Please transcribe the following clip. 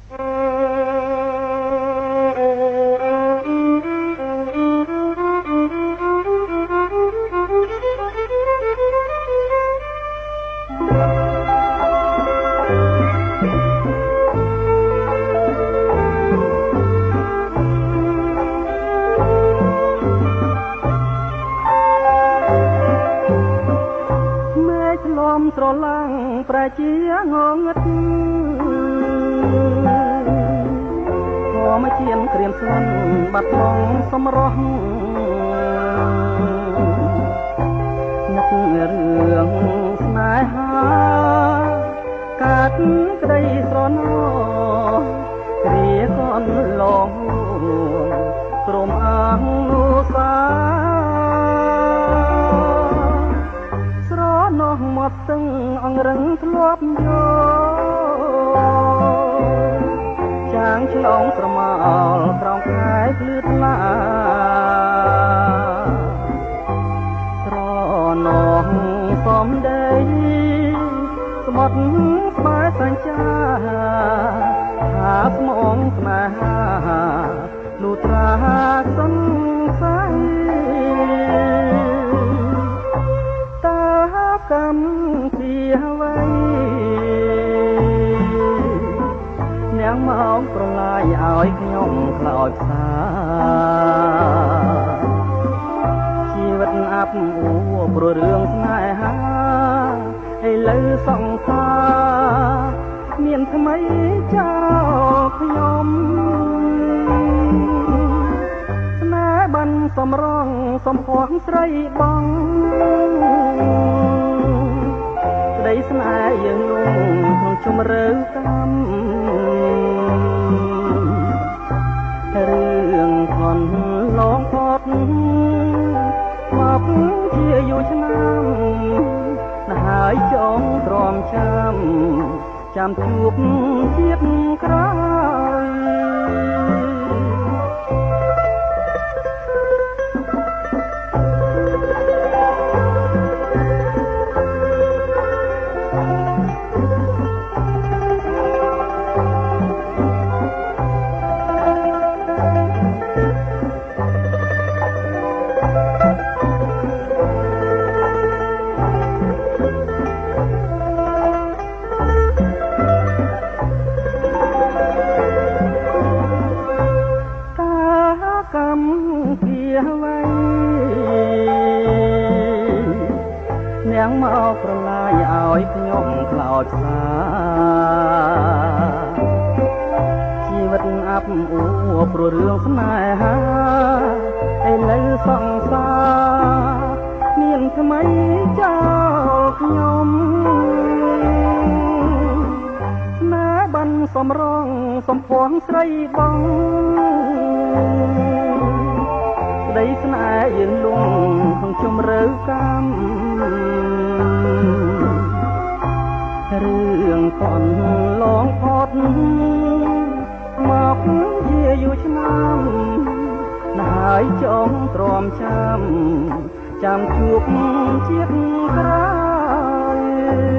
ស្រឡាំងប្រជាងងឹតធម្មជាតិក្រៀមស្លន់បាត់បង់សម្រស់នឹករឿងស្នេហាកាត់ក្តីស្រណោគ្រាកូនលងក្រុមអាងសាមកស្ទឹងអង្រឹងធ្លាប់យកចាងឆ្លងស្រមោលត្រង់ខែភ្លឺថ្លាត្រណងសំដីស្មុតស្បែកសញ្ចាថាស្មងស្នេហាលុត្រាសង្ស័យកម្មពីអ្វីនាងមកប្រឡាយឲ្យខ្ញុំខ្លោចផ្សាជីវិតអាប់អួរព្រោះរឿងស្នេហាឥឡូវសង្សារមានថ្មីចោលខ្ញុំស្នេហ៍បានសំរងសំភ័ងស្រីបងក្តីស្នេហ៍យើងលងក្នុងជំរឿកម្មរឿងខនឡងផុតមកជាយូរឆ្នាំណាស់ហើយចងទ្រាំចាំជួបជាតិក្រោយនាងមកប្រឡាយឲ្យខ្ញុំខ្លោចផ្សាជីវិតអាប់អួរព្រោះរឿងស្នេហាឥឡូវសង្សារមានថ្មីចោលខ្ញុំស្នេហ៍បានសំរងសំភ័ងស្រីបងក្តីស្នេហ៍យើងលងក្នុងជំរឿកម្មរឿងកូនឡងផុតមកជាយូរឆ្នាំណាស់ហើយចងទ្រាំចាំជួបជាតិក្រោយ